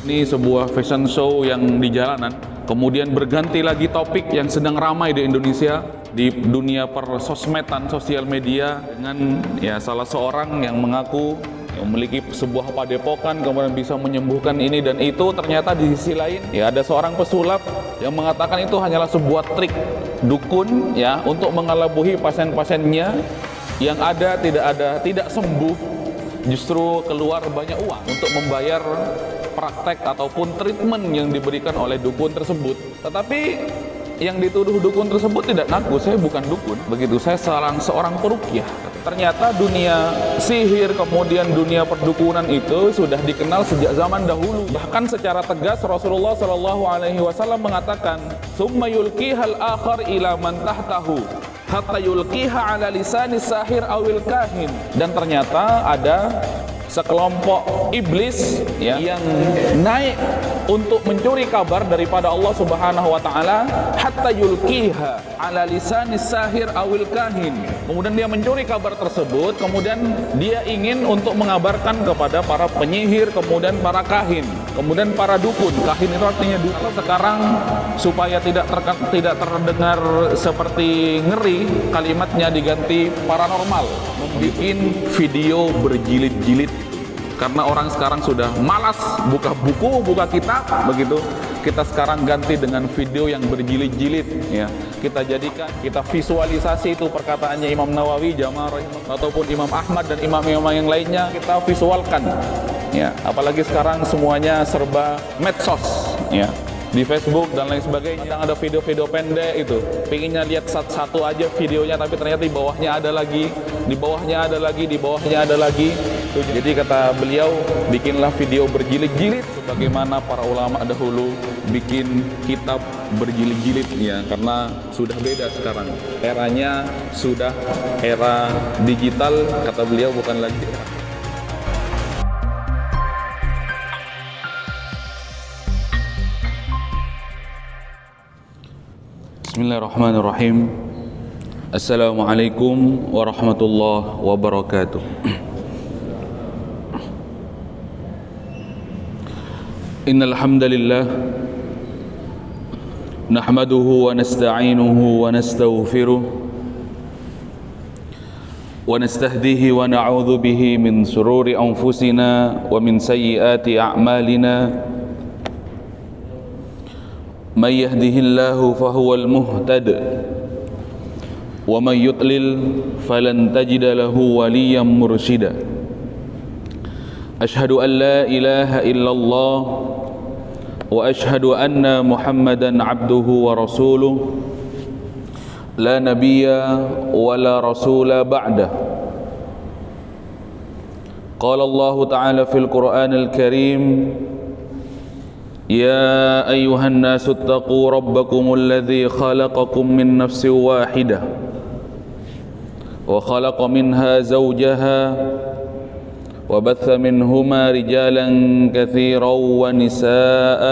Ini sebuah fashion show yang di jalanan, kemudian berganti lagi topik yang sedang ramai di Indonesia, di dunia persosmedan, sosial media, dengan salah seorang yang mengaku memiliki sebuah padepokan, kemudian bisa menyembuhkan ini dan itu. Ternyata di sisi lain ada seorang pesulap yang mengatakan itu hanyalah sebuah trik dukun untuk mengelabui pasien-pasiennya yang tidak sembuh, justru keluar banyak uang untuk membayar praktek ataupun treatment yang diberikan oleh dukun tersebut. Tetapi yang dituduh dukun tersebut tidak ngaku, saya bukan dukun, begitu, saya seorang peruqyah. Ternyata dunia sihir, kemudian dunia perdukunan itu sudah dikenal sejak zaman dahulu. Bahkan secara tegas Rasulullah SAW mengatakan, "Tsumma yulqihal akhar ila man tahtahu hatta yulqiha ala lisanis sahir awil kahin." Dan ternyata ada sekelompok iblis yang naik untuk mencuri kabar daripada Allah Subhanahu wa taala, hatta yulqiha ala lisanis sahir awil kahin. Kemudian dia mencuri kabar tersebut, kemudian dia ingin untuk mengabarkan kepada para penyihir, kemudian para kahin, kemudian para dukun. Kahin itu artinya dukun. Sekarang supaya tidak terdengar seperti ngeri, kalimatnya diganti paranormal, membuat video berjilid-jilid. Karena orang sekarang sudah malas buka buku, buka kitab, begitu. Kita sekarang ganti dengan video yang berjilid-jilid, Kita jadikan, kita visualisasi itu perkataannya Imam Nawawi, Jamaah ataupun Imam Ahmad dan imam-imam yang lainnya, kita visualkan, Apalagi sekarang semuanya serba medsos, di Facebook dan lain sebagainya. Kadang ada video-video pendek itu, pengennya lihat satu aja videonya, tapi ternyata di bawahnya ada lagi, di bawahnya ada lagi, di bawahnya ada lagi. Jadi kata beliau, bikinlah video berjilid-jilid sebagaimana para ulama dahulu bikin kitab berjilid-jilid, karena sudah beda sekarang. Eranya sudah era digital, kata beliau, bukan lagi Bismillahirrahmanirrahim. Assalamualaikum warahmatullahi wabarakatuh. Innal hamdalillah nahmaduhu wa nasta'inuhu wa nastaghfiruh wa nastahdihi wa na'udzu bihi min shururi anfusina wa min sayyiati a'malina. Man yahdihillahu fahuwal muhtad wa man yudlil falan tajida lahu waliyyan mursyida. Asyhadu an la ilaha illallah wa asyhadu anna Muhammadan abduhu wa rasuluh la nabiyya wa la rasula ba'dah. Qala Allah ta'ala fil Qur'anil Karim, يا أيها الناس اتقوا ربكم الذي خلقكم من نفس واحدة وخلق منها زوجها وبث منهما رجالا كثيرا ونساء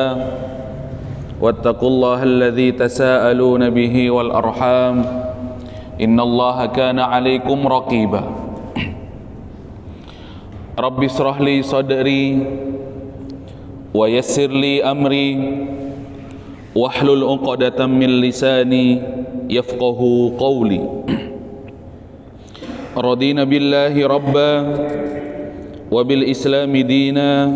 واتقوا الله الذي تساءلون به والأرحام إن الله كان عليكم رقيبا. رب اشرح لي صدري wa yassir li amri wahlul 'uqdatam min lisani yafqahu qawli. Radina billahi rabba wa bil islami dina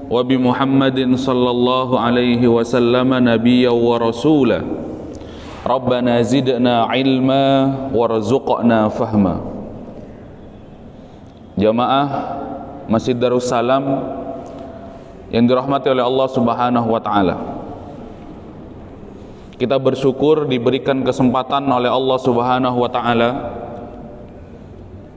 wa bi Muhammadin sallallahu alaihi wasallam nabiyyan wa rasula. Rabbana zidna ilma warzuqna fahma. Jamaah Masjid Darussalam yang dirahmati oleh Allah Subhanahu wa taala. Kita bersyukur diberikan kesempatan oleh Allah Subhanahu wa taala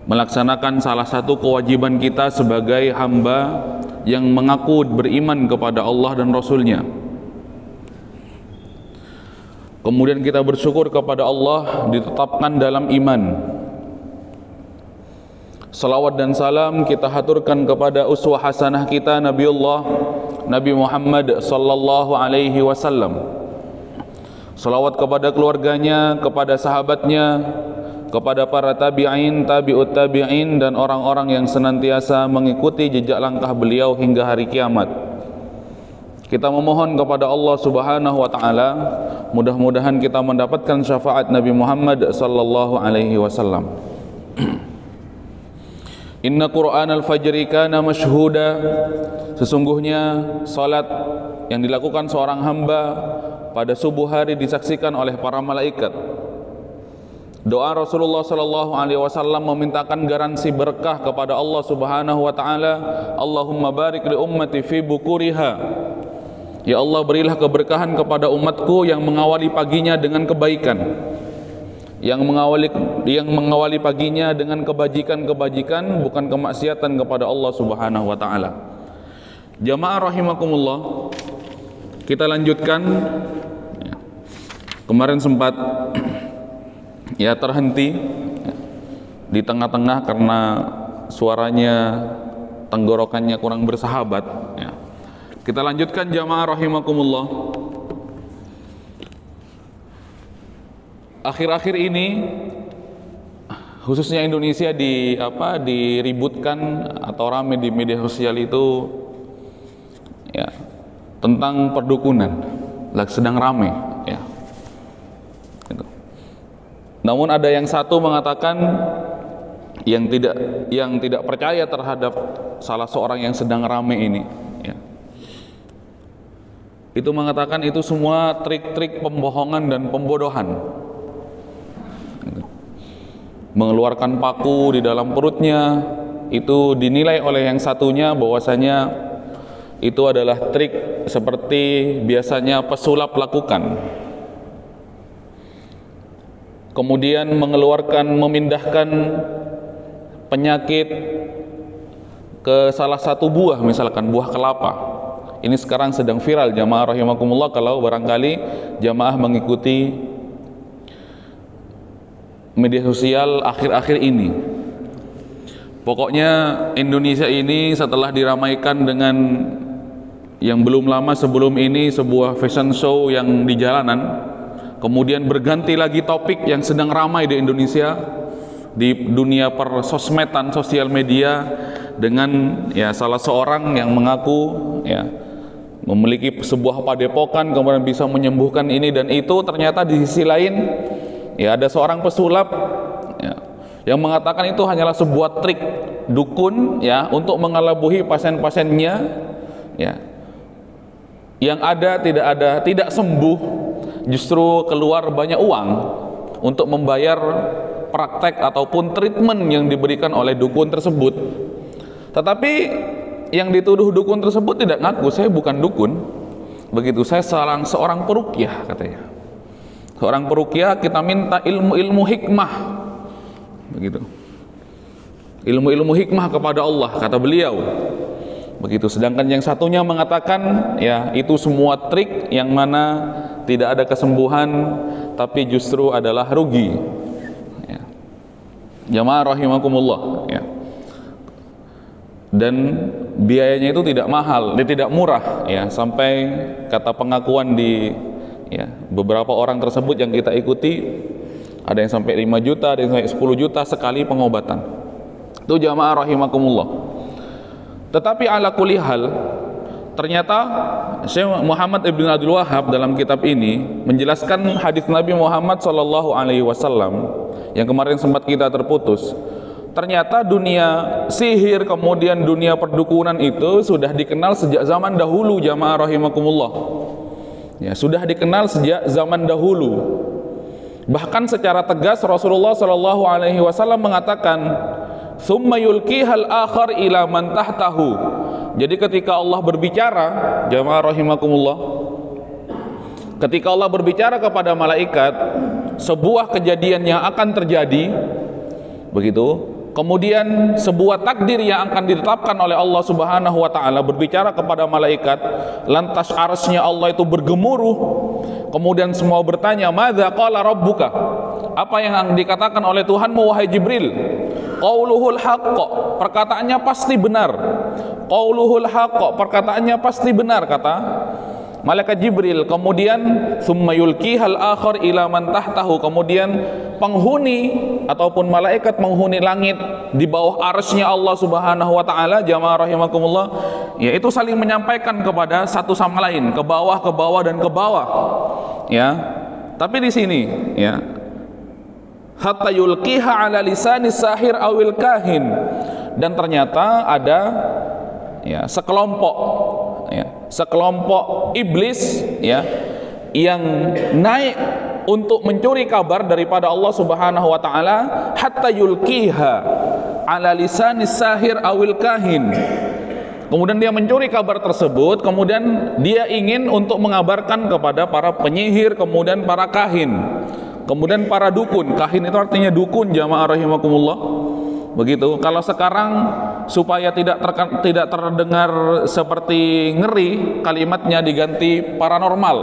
melaksanakan salah satu kewajiban kita sebagai hamba yang mengaku beriman kepada Allah dan Rasul-Nya. Kemudian kita bersyukur kepada Allah ditetapkan dalam iman. Salawat dan salam kita haturkan kepada uswah hasanah kita Nabi Muhammad sallallahu alaihi wasallam, Salawat kepada keluarganya, kepada sahabatnya, kepada para tabi'in, tabi'ut tabi'in, dan orang-orang yang senantiasa mengikuti jejak langkah beliau hingga hari kiamat. Kita memohon kepada Allah Subhanahu wa taala, mudah-mudahan kita mendapatkan syafaat Nabi Muhammad sallallahu alaihi wasallam. Inna Qur'anal fajri kana mashhuda. Sesungguhnya salat yang dilakukan seorang hamba pada subuh hari disaksikan oleh para malaikat. Doa Rasulullah sallallahu alaihi wasallam memintakan garansi berkah kepada Allah Subhanahu wa taala. Allahumma barik li ummati fi bukuriha. Ya Allah, berilah keberkahan kepada umatku yang mengawali paginya dengan kebaikan, yang mengawali paginya dengan kebajikan-kebajikan, bukan kemaksiatan kepada Allah Subhanahu wa taala. Jamaah rahimakumullah, kita lanjutkan. Kemarin sempat terhenti di tengah-tengah karena suaranya, tenggorokannya kurang bersahabat. Kita lanjutkan jamaah rahimakumullah. Akhir-akhir ini khususnya Indonesia diributkan atau ramai di media sosial itu tentang perdukunan, sedang ramai gitu. Namun ada yang satu mengatakan yang tidak percaya terhadap salah seorang yang sedang ramai ini, itu mengatakan itu semua trik-trik pembohongan dan pembodohan. Mengeluarkan paku di dalam perutnya, itu dinilai oleh yang satunya bahwasanya itu adalah trik seperti biasanya pesulap lakukan. Kemudian memindahkan penyakit ke salah satu buah, misalkan buah kelapa. Ini sekarang sedang viral jamaah rahimakumullah, kalau barangkali jamaah mengikuti media sosial akhir-akhir ini. Pokoknya Indonesia ini setelah diramaikan dengan yang belum lama sebelum ini sebuah fashion show yang di jalanan, kemudian berganti lagi topik yang sedang ramai di Indonesia di dunia persosmedan, sosial media, dengan salah seorang yang mengaku memiliki sebuah padepokan, kemudian bisa menyembuhkan ini dan itu. Ternyata di sisi lain ada seorang pesulap yang mengatakan itu hanyalah sebuah trik dukun untuk mengelabuhi pasien-pasiennya, yang tidak sembuh, justru keluar banyak uang untuk membayar praktek ataupun treatment yang diberikan oleh dukun tersebut. Tetapi yang dituduh dukun tersebut tidak ngaku, saya bukan dukun. Begitu, saya seorang peruqyah katanya. Seorang peruqyah, kita minta ilmu-ilmu hikmah. Begitu. Ilmu-ilmu hikmah kepada Allah, kata beliau. Begitu. Sedangkan yang satunya mengatakan itu semua trik yang mana tidak ada kesembuhan tapi justru adalah rugi. Jamaah rahimakumullah, dan biayanya itu tidak mahal, tidak murah, sampai kata pengakuan di beberapa orang tersebut yang kita ikuti, ada yang sampai 5 juta, ada yang sampai 10 juta sekali pengobatan. Itu jamaah rahimakumullah. Tetapi ala kulli hal, ternyata Syekh Muhammad Ibn Abdul Wahhab dalam kitab ini menjelaskan hadis Nabi Muhammad sallallahu alaihi wasallam yang kemarin sempat kita terputus. Ternyata dunia sihir, kemudian dunia perdukunan itu sudah dikenal sejak zaman dahulu jamaah rahimakumullah. Sudah dikenal sejak zaman dahulu. Bahkan secara tegas Rasulullah sallallahu alaihi wasallam mengatakan, "Tsumma yulqihal akhar ila man tahtahu." Jadi ketika Allah berbicara, jamaah rahimakumullah, ketika Allah berbicara kepada malaikat sebuah kejadian yang akan terjadi, begitu, kemudian sebuah takdir yang akan ditetapkan oleh Allah Subhanahu wa taala berbicara kepada malaikat, lantas arsy-Nya Allah itu bergemuruh, kemudian semua bertanya, "Madza qala rabbuka?" Apa yang dikatakan oleh Tuhanmu wahai Jibril? Qauluhul haqq, perkataannya pasti benar. Qauluhul haqq, perkataannya pasti benar, kata malaikat Jibril, kemudian tsumma yulqihal akhar ila man tahtahu, kemudian penghuni ataupun malaikat penghuni langit di bawah arsy-Nya Allah Subhanahu wa taala, jamaah rahimakumullah, yaitu saling menyampaikan kepada satu sama lain, ke bawah dan ke bawah. Ya. Tapi di sini ya, hatta yulqiha ala lisani sahir awil kahin, dan ternyata ada ya sekelompok iblis ya yang naik untuk mencuri kabar daripada Allah Subhanahu wa taala, hatta yulqiha ala lisani sahir awil kahin. Kemudian dia mencuri kabar tersebut, kemudian dia ingin untuk mengabarkan kepada para penyihir, kemudian para kahin, kemudian para dukun. Kahin itu artinya dukun, jamaah rahimakumullah. Begitu. Kalau sekarang supaya tidak terdengar seperti ngeri, kalimatnya diganti paranormal,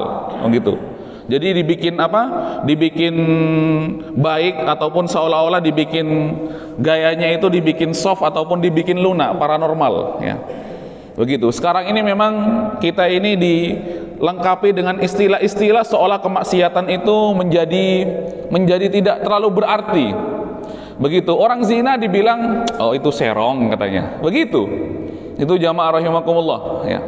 begitu. Jadi dibikin dibikin baik, ataupun seolah-olah dibikin gayanya itu dibikin soft ataupun dibikin lunak, paranormal ya. Begitu. Sekarang ini memang kita ini dilengkapi dengan istilah-istilah seolah kemaksiatan itu menjadi tidak terlalu berarti. Begitu. Orang zina dibilang, oh itu serong katanya. Begitu. Itu jamaah rahimakumullah ya.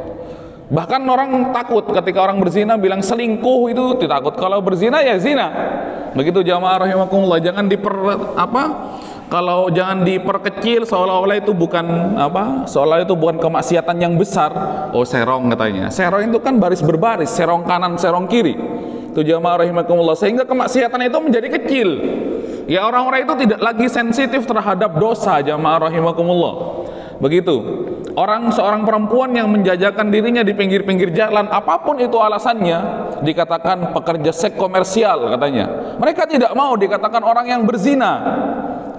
Bahkan orang takut ketika orang berzina bilang selingkuh, itu takut. Kalau berzina ya zina. Begitu jamaah rahimakumullah. Jangan jangan diperkecil seolah-olah itu bukan seolah itu bukan kemaksiatan yang besar. Oh serong katanya. Serong itu kan baris berbaris, serong kanan, serong kiri. Itu jamaah rahimakumullah, sehingga kemaksiatan itu menjadi kecil. Ya, orang-orang itu tidak lagi sensitif terhadap dosa, jamaah rahimakumullah. Begitu. Seorang perempuan yang menjajakan dirinya di pinggir-pinggir jalan, apapun itu alasannya, dikatakan pekerja seks komersial katanya. Mereka tidak mau dikatakan orang yang berzina.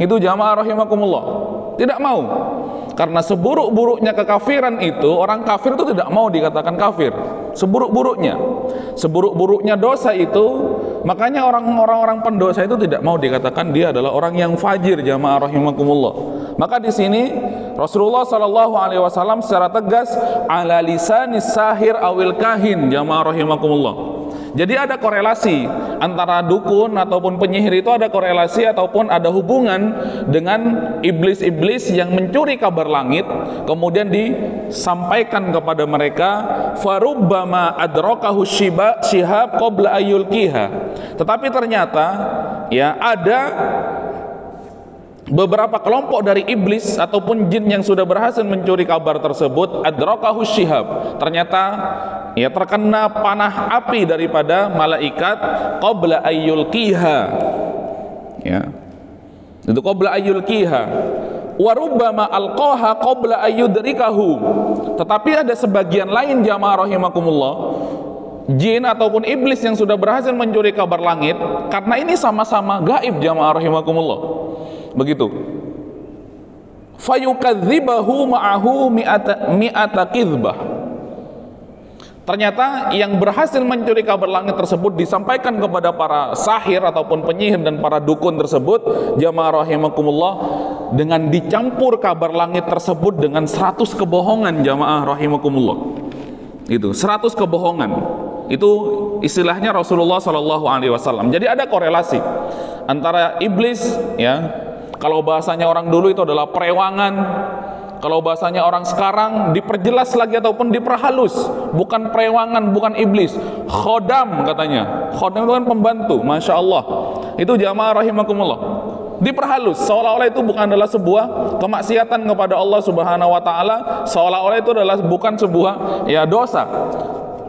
Itu jamaah rahimakumullah. Tidak mau. Karena seburuk-buruknya kekafiran itu, orang kafir itu tidak mau dikatakan kafir. Seburuk-buruknya dosa itu, makanya orang-orang pendosa itu tidak mau dikatakan dia adalah orang yang fajir, jamaah rahimakumullah. Maka di sini Rasulullah sallallahu alaihi wasallam secara tegas, ala lisanis sahir awil kahin, jamaah rahimakumullah. Jadi ada korelasi antara dukun ataupun penyihir, itu ada korelasi ataupun ada hubungan dengan iblis-iblis yang mencuri kabar langit, kemudian disampaikan kepada mereka, farubbama adrakahu syihab qabla ayyulqiha. Tetapi ternyata ya ada beberapa kelompok dari iblis ataupun jin yang sudah berhasil mencuri kabar tersebut, adrakahu syihab, ternyata ya terkena panah api daripada malaikat qabla ayyulqiha. Ya. Itu qabla ayyulqiha. Wa rubbama alqaha qabla ayyudrikahu. Tetapi ada sebagian lain, jamaah rahimakumullah, jin ataupun iblis yang sudah berhasil mencuri kabar langit, karena ini sama-sama gaib, jamaah rahimakumullah. Begitu. Fayukadzibahu ma'ahu mi'ata kizbah. Ternyata yang berhasil mencuri kabar langit tersebut disampaikan kepada para sahir ataupun penyihir dan para dukun tersebut, jamaah rahimakumullah, dengan dicampur kabar langit tersebut dengan 100 kebohongan, jamaah rahimakumullah. Itu 100 kebohongan. Itu istilahnya Rasulullah sallallahu alaihi wasallam. Jadi ada korelasi antara iblis ya. Kalau bahasanya orang dulu itu adalah perewangan. Kalau bahasanya orang sekarang diperjelas lagi ataupun diperhalus, bukan perewangan, bukan iblis, khodam katanya. Khodam itu kan pembantu, masya Allah. Itu jamaah rahimakumullah. Diperhalus, seolah-olah itu bukan adalah sebuah kemaksiatan kepada Allah Subhanahu wa taala, seolah-olah itu adalah bukan sebuah ya dosa.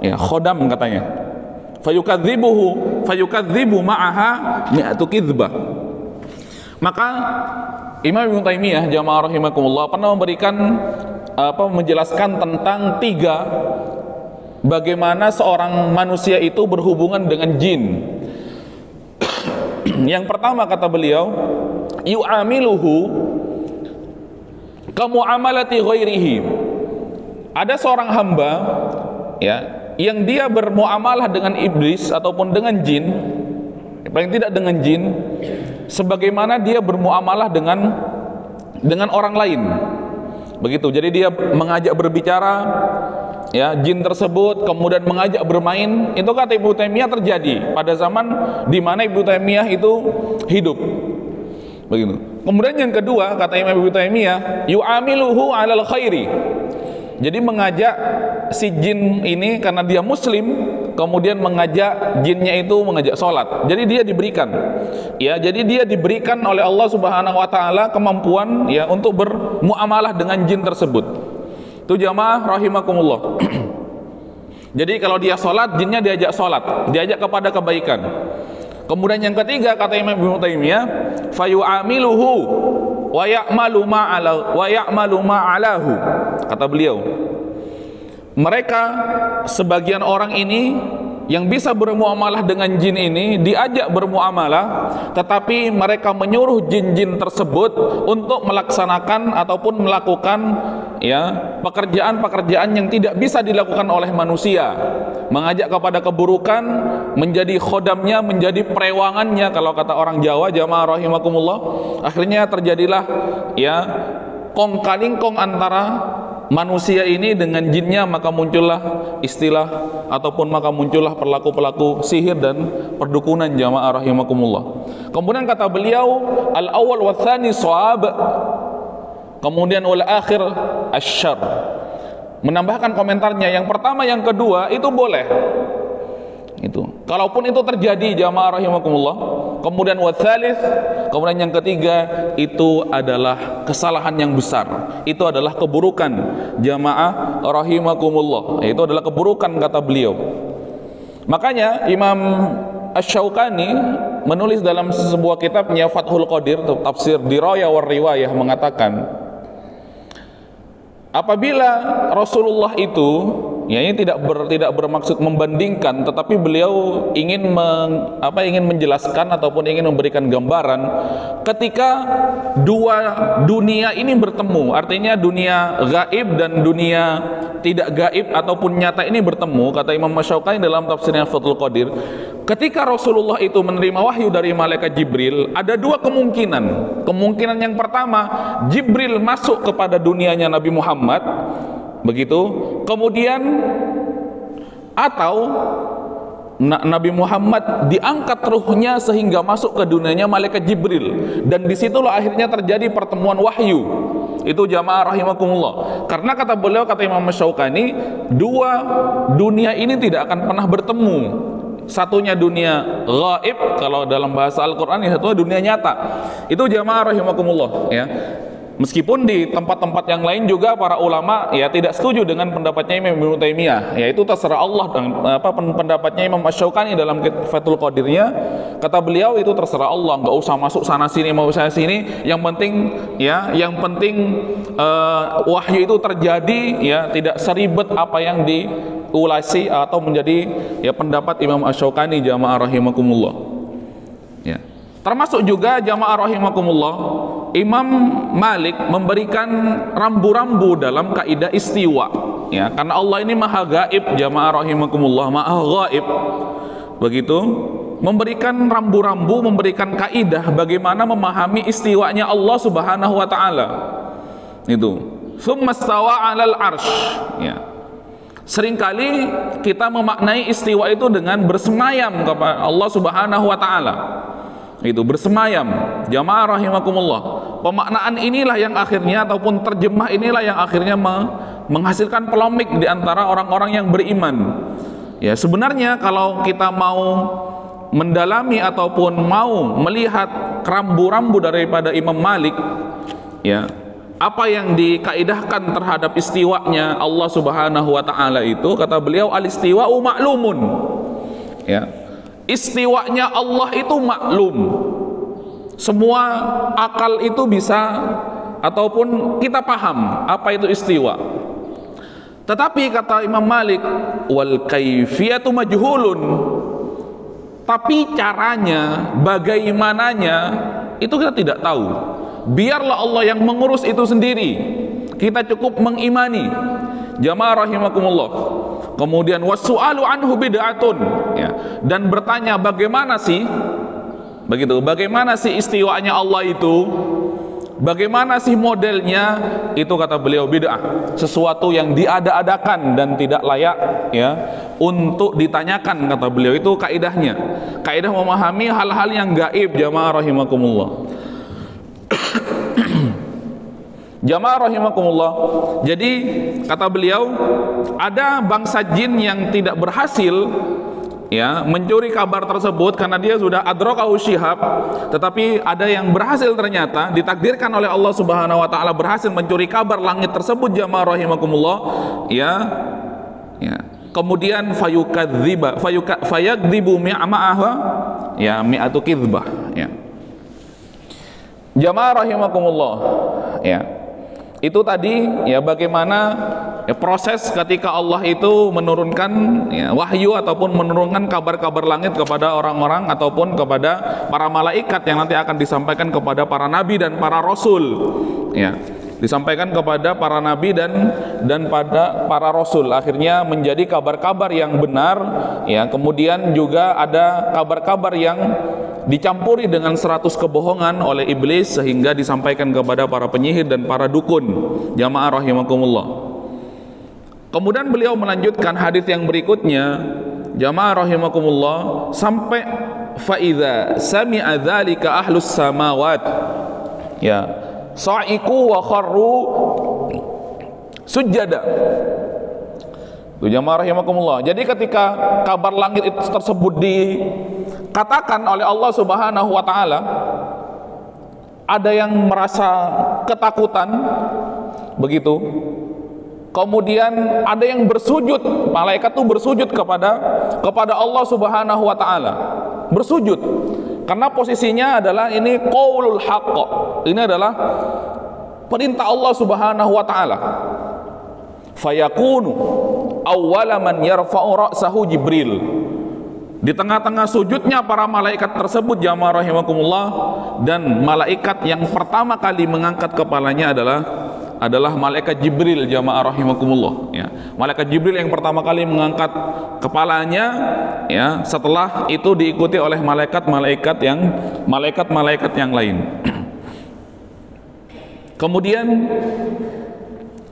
Ya, khodam katanya. Fayukadzibu ma'aha mi'atu kizbah. Maka Imam Ibnu Taimiyah, jamaah rahimakumullah, pernah menjelaskan tentang 3 bagaimana seorang manusia itu berhubungan dengan jin. Yang pertama kata beliau, yu'amiluhu kamu'amalati ghairihi. Ada seorang hamba ya yang dia bermuamalah dengan iblis ataupun dengan jin, paling tidak dengan jin, sebagaimana dia bermuamalah dengan orang lain. Begitu. Jadi dia mengajak berbicara, ya jin tersebut kemudian mengajak bermain, itu kata Ibnu Taimiyah terjadi pada zaman di mana Ibnu Taimiyah itu hidup. Begitu. Kemudian yang kedua kata Imam Ibnu Taimiyah, yu'amiluhu 'alal khairi. Jadi mengajak si jin ini karena dia muslim, kemudian mengajak jinnya itu mengajak sholat. Jadi dia diberikan, ya, jadi dia diberikan oleh Allah Subhanahu Wa Taala kemampuan ya untuk bermuamalah dengan jin tersebut. Itu jamaah rahimakumullah. Jadi kalau dia sholat, jinnya diajak sholat, diajak kepada kebaikan. Kemudian yang ketiga kata Imam Ibnu Taimiyah, fayu'amiluhu wa ya'malu ma'alahu. Kata beliau, mereka sebagian orang ini yang bisa bermuamalah dengan jin ini diajak bermuamalah, tetapi mereka menyuruh jin-jin tersebut untuk melaksanakan ataupun melakukan ya pekerjaan-pekerjaan yang tidak bisa dilakukan oleh manusia, mengajak kepada keburukan, menjadi khodamnya, menjadi perewangannya kalau kata orang Jawa, jamaah rahimakumullah. Akhirnya terjadilah ya kong kaling kong antara manusia ini dengan jinnya, maka muncullah istilah ataupun maka muncullah pelaku-pelaku sihir dan perdukunan, jamaah rahimakumullah. Kemudian kata beliau, al-awwal wa tsani shawab, kemudian wal akhir asyarr. Menambahkan komentarnya, yang pertama yang kedua itu boleh. Itu kalaupun itu terjadi, jamaah rahimakumullah. Kemudian wa tsalits, kemudian yang ketiga itu adalah kesalahan yang besar, itu adalah keburukan, jamaah rahimakumullah. Itu adalah keburukan kata beliau. Makanya Imam Asy-Syaukani menulis dalam sebuah kitabnya Fathul Qadir, tafsir Dirayah war Riwayah, mengatakan apabila Rasulullah itu, ya ini tidak bermaksud membandingkan, tetapi beliau ingin menjelaskan ataupun ingin memberikan gambaran ketika dua dunia ini bertemu, artinya dunia gaib dan dunia tidak gaib ataupun nyata ini bertemu. Kata Imam Asy-Syaukani dalam tafsirnya Fathul Qadir, ketika Rasulullah itu menerima wahyu dari malaikat Jibril, ada dua kemungkinan. Kemungkinan yang pertama, Jibril masuk kepada dunianya Nabi Muhammad, begitu. Kemudian atau Nabi Muhammad diangkat ruhnya sehingga masuk ke dunianya malaikat Jibril, dan disitulah akhirnya terjadi pertemuan wahyu. Itu jamaah rahimakumullah. Karena kata beliau, kata Imam Asy-Syaukani, dua dunia ini tidak akan pernah bertemu. Satunya dunia gaib kalau dalam bahasa Al-Quran, yang satunya dunia nyata. Itu jamaah rahimakumullah, ya. Meskipun di tempat-tempat yang lain juga para ulama ya tidak setuju dengan pendapatnya Imam Ibnu Taimiyah, yaitu terserah Allah, dan pendapatnya Imam Asy-Syaukani dalam Fathul Qadirnya, kata beliau itu terserah Allah, nggak usah masuk sana sini mau sana sini, yang penting wahyu itu terjadi, ya tidak seribet apa yang diulasi atau menjadi ya pendapat Imam Asy-Syaukani, jamaah rahimakumullah. Ya. Termasuk juga jamaah rahimakumullah, Imam Malik memberikan rambu-rambu dalam kaidah istiwa, ya, karena Allah ini maha gaib, jamaah rahimakumullah, maha gaib, begitu, memberikan rambu-rambu, memberikan kaidah bagaimana memahami istiwanya Allah Subhanahu wa taala. Itu tsumma stawa 'alal arsy, ya. Seringkali kita memaknai istiwa itu dengan bersemayam kepada Allah Subhanahu wa taala. Itu bersemayam, jamaah rahimakumullah. Pemaknaan inilah yang akhirnya ataupun terjemah inilah yang akhirnya menghasilkan polemik di antara orang-orang yang beriman. Ya, sebenarnya kalau kita mau mendalami ataupun mau melihat rambu-rambu daripada Imam Malik, ya, apa yang dikaidahkan terhadap istiwanya Allah Subhanahu wa taala itu, kata beliau, al-istiwa'u ma'lumun. Ya. Istiwanya Allah itu maklum, semua akal itu bisa ataupun kita paham apa itu istiwa. Tetapi kata Imam Malik, wal kaifiyatu majhulun, tapi caranya, bagaimananya itu kita tidak tahu. Biarlah Allah yang mengurus itu sendiri, kita cukup mengimani, jamaah rahimakumullah. Kemudian wasu'alu anhu bid'atun, ya, dan bertanya bagaimana sih, begitu, bagaimana sih istiwanya Allah itu, Bagaimana sih modelnya? Itu kata beliau bid'ah, sesuatu yang diada-adakan dan tidak layak ya untuk ditanyakan, kata beliau. Itu kaidahnya. Kaidah memahami hal-hal yang gaib, jamaah rahimakumullah. Jamaah rahimakumullah. Jadi kata beliau, ada bangsa jin yang tidak berhasil ya mencuri kabar tersebut karena dia sudah adrakahu syihab, tetapi ada yang berhasil, ternyata ditakdirkan oleh Allah Subhanahu wa taala berhasil mencuri kabar langit tersebut, jamaah rahimakumullah ya. Kemudian fayakdzibu mi'ama'aha ya mi'atu kidzbah ya. Jamaah rahimakumullah ya. Itu tadi ya bagaimana ya proses ketika Allah itu menurunkan ya, wahyu ataupun menurunkan kabar-kabar langit kepada orang-orang ataupun kepada para malaikat yang nanti akan disampaikan kepada para nabi dan para rasul ya. Disampaikan kepada para nabi dan pada para rasul, akhirnya menjadi kabar-kabar yang benar ya. Kemudian juga ada kabar-kabar yang dicampuri dengan 100 kebohongan oleh iblis sehingga disampaikan kepada para penyihir dan para dukun, jamaah rahimakumullah. Kemudian beliau melanjutkan hadis yang berikutnya, jamaah rahimakumullah, sampai faidza sami'a dzalika ahlus samawat ya sa'iku wa kharru sujada. Itu jamaah rahimakumullah. Jadi ketika kabar langit itu tersebut dikatakan oleh Allah Subhanahu wa taala, ada yang merasa ketakutan begitu. Kemudian ada yang bersujud, malaikat itu bersujud kepada Allah Subhanahu wa taala. Bersujud. Karena posisinya adalah ini qaulul haqq. Ini adalah perintah Allah Subhanahu wa taala. Fayakunu awwala man yarfa'u ra'sahu Jibril. Di tengah-tengah sujudnya para malaikat tersebut, jamaah rahimakumullah, dan malaikat yang pertama kali mengangkat kepalanya adalah malaikat Jibril, jamaah rahimakumullah ya. Malaikat Jibril yang pertama kali mengangkat kepalanya ya, setelah itu diikuti oleh malaikat-malaikat yang lain. Kemudian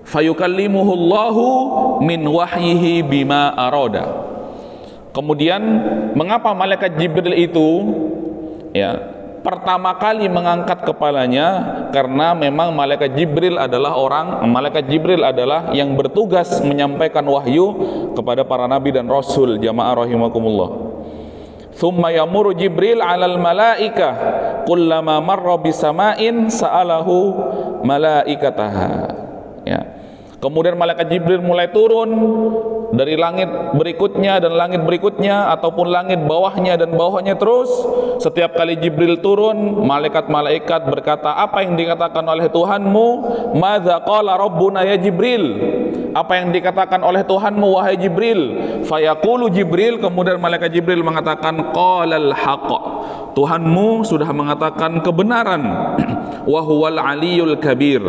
fayukallimuhullahu min wahyihi bima arada. Kemudian mengapa malaikat Jibril itu ya pertama kali mengangkat kepalanya? Karena memang malaikat Jibril adalah yang bertugas menyampaikan wahyu kepada para nabi dan rasul, jamaah rahimakumullah. Thumma yamuru Jibril 'alal malaikah kullama marra bisama'in sa'alahu malaikataha ya. Kemudian malaikat Jibril mulai turun dari langit berikutnya dan langit berikutnya, ataupun langit bawahnya dan bawahnya terus. Setiap kali Jibril turun, malaikat-malaikat berkata, apa yang dikatakan oleh Tuhanmu? Madza qala rabbuna ya Jibril? Apa yang dikatakan oleh Tuhanmu wahai Jibril? Fayaqulu Jibril, kemudian malaikat Jibril mengatakan qalal haqq. Tuhanmu sudah mengatakan kebenaran. Wa huwal aliyul kabir.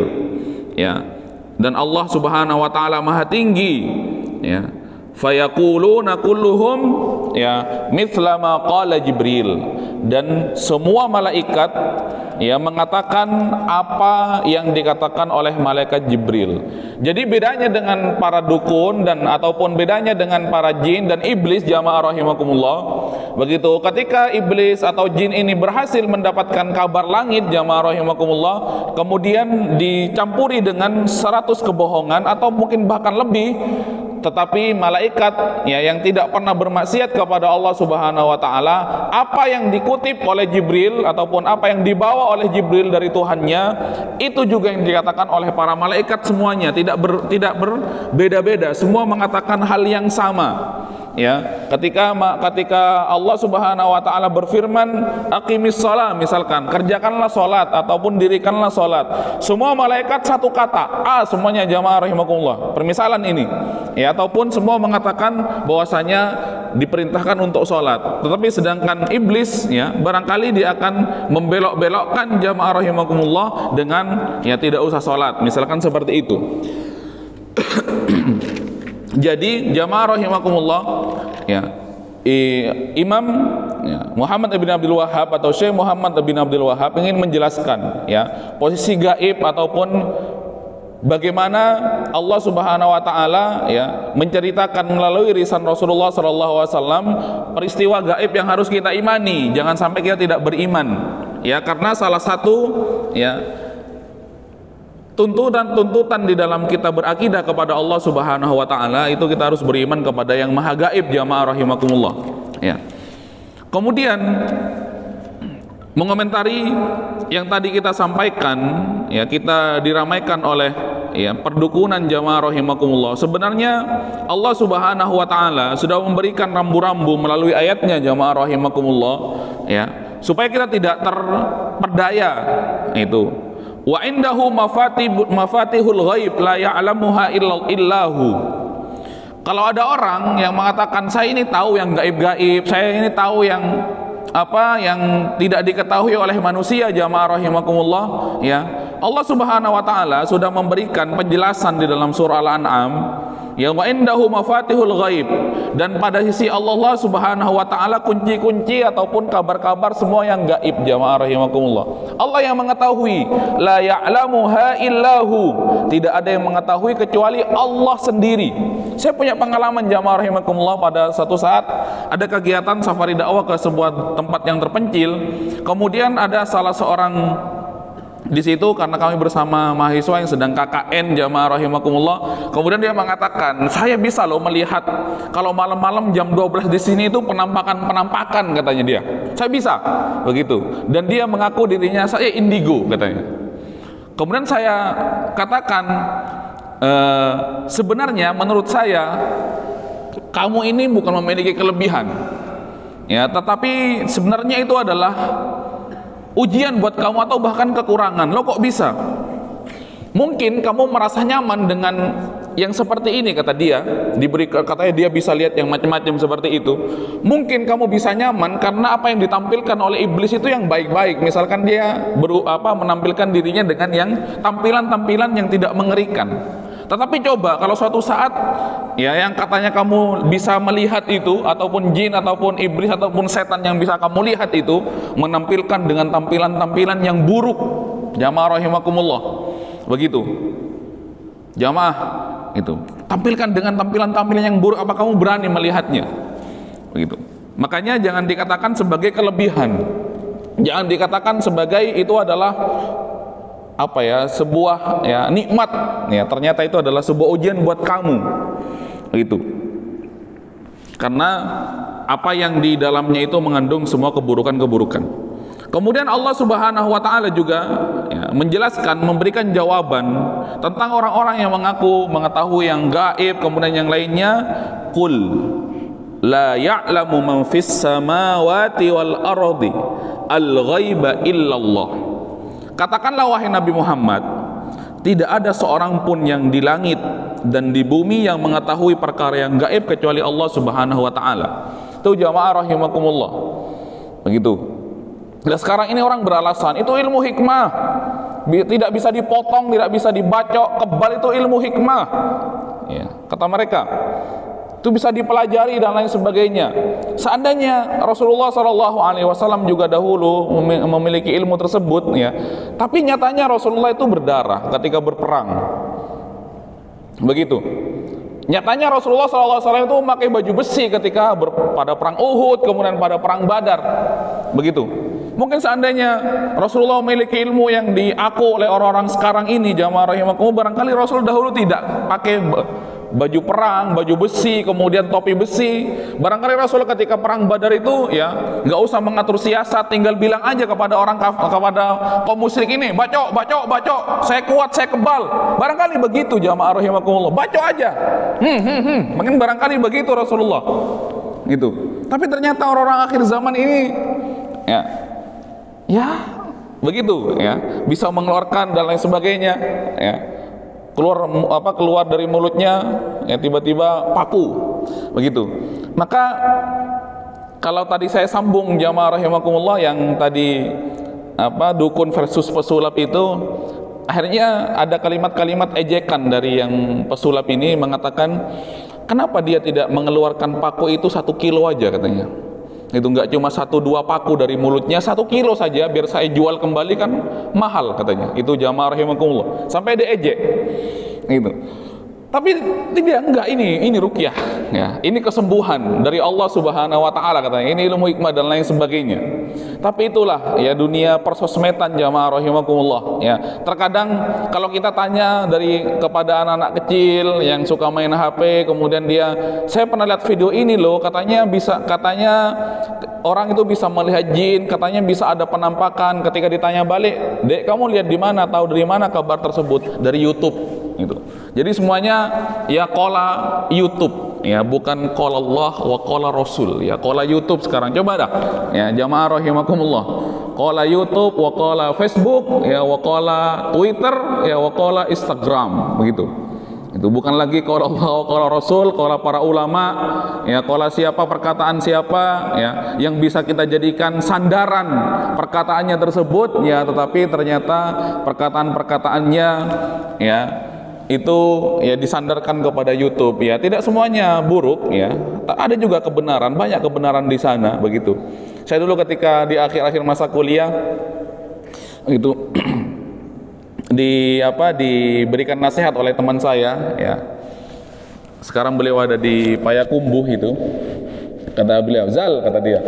Ya. Dan Allah Subhanahu wa taala Maha tinggi ya. Fayaquluna kulluhum ya mithla ma qala Jibril, dan semua malaikat ya mengatakan apa yang dikatakan oleh malaikat Jibril. Jadi bedanya dengan para dukun dan ataupun bedanya dengan para jin dan iblis, jamaah rahimakumullah, begitu ketika iblis atau jin ini berhasil mendapatkan kabar langit, jamaah rahimakumullah, kemudian dicampuri dengan 100 kebohongan atau mungkin bahkan lebih, tetapi malaikat ya yang tidak pernah bermaksiat kepada Allah Subhanahu wa taala, apa yang dikutip oleh Jibril ataupun apa yang dibawa oleh Jibril dari Tuhannya, itu juga yang dikatakan oleh para malaikat semuanya, tidak berbeda-beda, semua mengatakan hal yang sama. Ya, ketika Allah Subhanahu wa taala berfirman aqimis shalah, misalkan kerjakanlah salat ataupun dirikanlah salat, semua malaikat satu kata semuanya, jamaah rahimakumullah, permisalan ini ya, ataupun semua mengatakan bahwasanya diperintahkan untuk salat. Tetapi sedangkan iblis ya barangkali dia akan membelok-belokkan, jamaah rahimakumullah, dengan ya tidak usah salat, misalkan seperti itu. Jadi jamaah rahimakumullah ya, Imam Muhammad bin Abdul Wahhab atau Syekh Muhammad bin Abdul Wahhab ingin menjelaskan ya posisi gaib ataupun bagaimana Allah Subhanahu wa taala ya menceritakan melalui lisan Rasulullah sallallahu alaihi wasallam peristiwa gaib yang harus kita imani, jangan sampai kita tidak beriman. Ya, karena salah satu ya tuntutan di dalam kita berakidah kepada Allah Subhanahu wa taala itu kita harus beriman kepada yang maha gaib, jamaah rahimakumullah. Ya. Kemudian mengomentari yang tadi kita sampaikan, ya kita diramaikan oleh ya perdukunan jamaah rahimakumullah. Sebenarnya Allah Subhanahu wa taala sudah memberikan rambu-rambu melalui ayatnya jamaah rahimakumullah ya, supaya kita tidak terperdaya itu. Wa indahu mafatihul ghaib la ya'lamuha illahu. Kalau ada orang yang mengatakan saya ini tahu yang gaib-gaib, saya ini tahu yang apa yang tidak diketahui oleh manusia, jamaah rahimakumullah ya, Allah Subhanahu wa taala sudah memberikan penjelasan di dalam surah Al-An'am ya, wa indahu mafatihul ghaib, dan pada sisi Allah Subhanahu wa taala kunci-kunci ataupun kabar-kabar semua yang gaib, jamaah rahimakumullah. Allah yang mengetahui, la ya'lamuha illahu, tidak ada yang mengetahui kecuali Allah sendiri. Saya punya pengalaman jamaah rahimakumullah, pada satu saat ada kegiatan safari dakwah ke sebuah tempat yang terpencil, kemudian ada salah seorang di situ karena kami bersama mahasiswa yang sedang KKN jamaah rahimakumullah, kemudian dia mengatakan saya bisa loh melihat kalau malam-malam jam 12 di sini itu penampakan katanya dia, saya bisa begitu, dan dia mengaku dirinya saya indigo katanya. Kemudian saya katakan sebenarnya menurut saya kamu ini bukan memiliki kelebihan ya, tetapi sebenarnya itu adalah ujian buat kamu atau bahkan kekurangan. Lo kok bisa? Mungkin kamu merasa nyaman dengan yang seperti ini, kata dia. Katanya dia bisa lihat yang macam-macam seperti itu. Mungkin kamu bisa nyaman karena apa yang ditampilkan oleh iblis itu yang baik-baik. Misalkan dia menampilkan dirinya dengan yang tampilan-tampilan yang tidak mengerikan. Tetapi coba kalau suatu saat ya yang katanya kamu bisa melihat itu, ataupun jin ataupun iblis ataupun setan yang bisa kamu lihat itu menampilkan dengan tampilan-tampilan yang buruk, jamaah rahimakumullah. Begitu. Jamaah itu tampilkan dengan tampilan-tampilan yang buruk, apa kamu berani melihatnya? Begitu. Makanya jangan dikatakan sebagai kelebihan. Jangan dikatakan sebagai itu adalah sebuah nikmat ya, ternyata itu adalah sebuah ujian buat kamu gitu, karena apa yang di dalamnya itu mengandung semua keburukan-keburukan. Kemudian Allah Subhanahu wa taala juga menjelaskan, memberikan jawaban tentang orang-orang yang mengaku mengetahui yang gaib, kemudian yang lainnya, qul la ya'lamu man fis samawati wal ardi al ghaiba illallah. Katakanlah wahai Nabi Muhammad, tidak ada seorang pun yang di langit dan di bumi yang mengetahui perkara yang gaib kecuali Allah Subhanahu wa taala. Itu jamaah rahimakumullah. Begitu. Nah, sekarang ini orang beralasan itu ilmu hikmah, tidak bisa dipotong, tidak bisa dibacok, kebal itu ilmu hikmah. Ya, kata mereka. Itu bisa dipelajari dan lain sebagainya. Seandainya Rasulullah SAW juga dahulu memiliki ilmu tersebut ya, tapi nyatanya Rasulullah itu berdarah ketika berperang. Begitu. Nyatanya Rasulullah SAW itu memakai baju besi ketika pada perang Uhud, kemudian pada perang Badar. Begitu. Mungkin seandainya Rasulullah memiliki ilmu yang diaku oleh orang-orang sekarang ini, jamaah rahimakumullah, barangkali Rasul dahulu tidak pakai baju perang, baju besi, kemudian topi besi. Barangkali Rasul ketika perang Badar itu ya nggak usah mengatur siasat, tinggal bilang aja kepada kepada kaum musyrik ini, bacok, saya kuat, saya kebal. Barangkali begitu jamaah rahimakumullah, bacok aja. Mungkin barangkali begitu Rasulullah. Gitu. Tapi ternyata orang-orang akhir zaman ini ya begitu ya, bisa mengeluarkan dan lain sebagainya ya. Keluar dari mulutnya ya tiba-tiba paku begitu. Maka kalau tadi saya sambung jamaah rahimakumullah yang tadi dukun versus pesulap itu, akhirnya ada kalimat-kalimat ejekan dari yang pesulap ini mengatakan, kenapa dia tidak mengeluarkan paku itu 1 kilo aja katanya. Itu enggak cuma 1-2 paku dari mulutnya, 1 kilo saja biar saya jual kembali kan mahal katanya. Itu jamaah rahimakumullah. Sampai diejek. Gitu. Tapi tidak, enggak, ini ruqyah ya. Ini kesembuhan dari Allah Subhanahu wa taala katanya. Ini ilmu hikmah dan lain sebagainya. Tapi itulah ya dunia persosmedan jamaah rahimakumullah ya. Terkadang kalau kita tanya kepada anak-anak kecil yang suka main HP, kemudian saya pernah lihat video ini loh, katanya orang itu bisa melihat jin, katanya bisa ada penampakan. Ketika ditanya balik, "Dek, kamu lihat di mana? Tahu dari mana kabar tersebut?" Dari YouTube. Gitu. Jadi semuanya ya qala YouTube ya, bukan qala Allah wa qala Rasul ya, qala YouTube sekarang. Coba dah ya jamaah rahimakumullah, qala YouTube wa qala Facebook ya, wa qala Twitter ya, wa qala Instagram, begitu. Itu bukan lagi qala Allah wa qala Rasul, qala para ulama ya, qala siapa, perkataan siapa ya yang bisa kita jadikan sandaran perkataannya tersebut ya, tetapi ternyata perkataan-perkataannya ya itu ya disandarkan kepada YouTube ya. Tidak semuanya buruk ya, ada juga kebenaran, banyak kebenaran di sana, begitu. Saya dulu ketika di akhir-akhir masa kuliah itu diberikan nasihat oleh teman saya ya. Sekarang beliau ada di Payakumbuh itu. Kata beliau, "Zal," kata dia,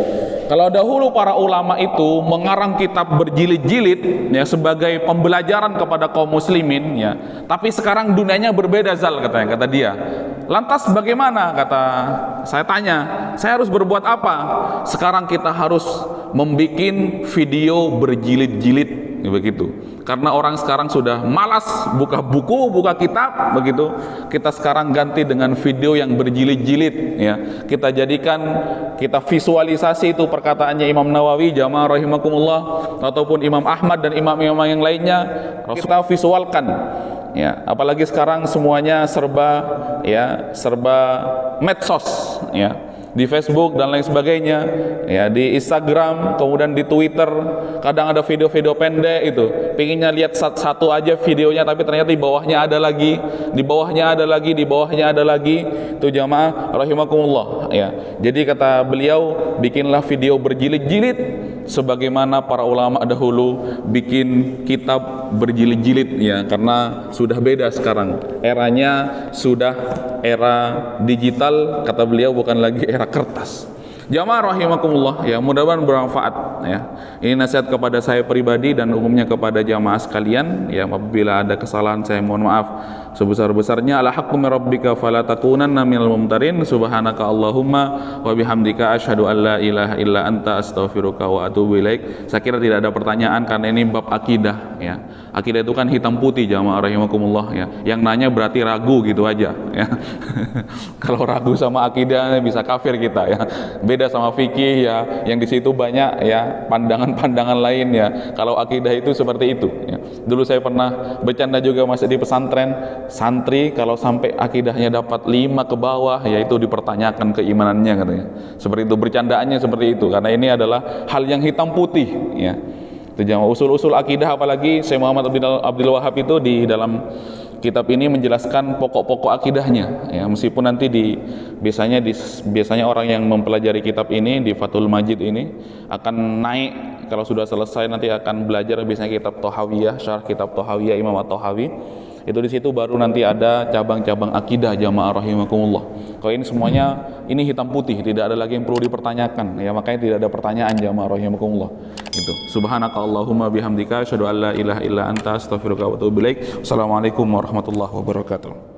"kalau dahulu para ulama itu mengarang kitab berjilid-jilid ya sebagai pembelajaran kepada kaum muslimin ya, tapi sekarang dunianya berbeda, Zal," kata dia. "Lantas bagaimana?" kata saya tanya. "Saya harus berbuat apa?" "Sekarang kita harus membuat video berjilid-jilid." Begitu. Karena orang sekarang sudah malas buka buku, buka kitab, begitu. Kita sekarang ganti dengan video yang berjilid-jilid ya. Kita visualisasi itu perkataannya Imam Nawawi jamaah rahimakumullah, ataupun Imam Ahmad dan imam-imam yang lainnya, kita visualkan ya. Apalagi sekarang semuanya serba medsos ya, di Facebook dan lain sebagainya ya, di Instagram, kemudian di Twitter. Kadang ada video-video pendek itu, pinginnya lihat satu aja videonya, tapi ternyata di bawahnya ada lagi, di bawahnya ada lagi, di bawahnya ada lagi. Itu jamaah rahimakumullah ya. Jadi kata beliau, bikinlah video berjilid-jilid sebagaimana para ulama dahulu bikin kitab berjilid-jilid ya, karena sudah beda sekarang, eranya sudah era digital, kata beliau, bukan lagi era kertas. Jamaah rahimakumullah ya, mudah-mudahan bermanfaat ya. Ini nasihat kepada saya pribadi dan umumnya kepada jamaah sekalian ya. Apabila ada kesalahan saya mohon maaf sebesar-besarnya. Ala haqqu min rabbika fala takunanna minal mumtarin. Subhanaka Allahumma wa bihamdika asyhadu an la ilaha illa anta astaghfiruka wa atubu ilaik. Saya kira tidak ada pertanyaan karena ini bab akidah ya. Akidah itu kan hitam putih jamaah rahimakumullah ya. Yang nanya berarti ragu gitu aja ya. Kalau ragu sama akidah bisa kafir kita ya. Beda sama fikih ya, yang di situ banyak ya pandangan-pandangan lain ya. Kalau akidah itu seperti itu ya. Dulu saya pernah bercanda juga masih di pesantren, santri kalau sampai akidahnya dapat 5 ke bawah ya itu dipertanyakan keimanannya katanya. Seperti itu, bercandaannya seperti itu, karena ini adalah hal yang hitam putih ya. Itu jangan usul-usul akidah, apalagi Syekh Muhammad Abdul Wahab itu di dalam kitab ini menjelaskan pokok-pokok akidahnya ya, meskipun nanti biasanya orang yang mempelajari kitab ini di Fathul Majid ini akan naik, kalau sudah selesai nanti akan belajar biasanya kitab Thahawiyah, syarah kitab Thahawiyah Imam At-Tahawi. Itu di situ baru nanti ada cabang-cabang akidah jamaah rahimakumullah. Kalau ini semuanya ini hitam putih, tidak ada lagi yang perlu dipertanyakan ya, makanya tidak ada pertanyaan jamaah rahimakumullah. Itu. Subhanaka Allahumma bihamdika asyhadu an la ilaha illa anta astaghfiruka wa atubu ilaik. Wassalamualaikum warahmatullahi wabarakatuh.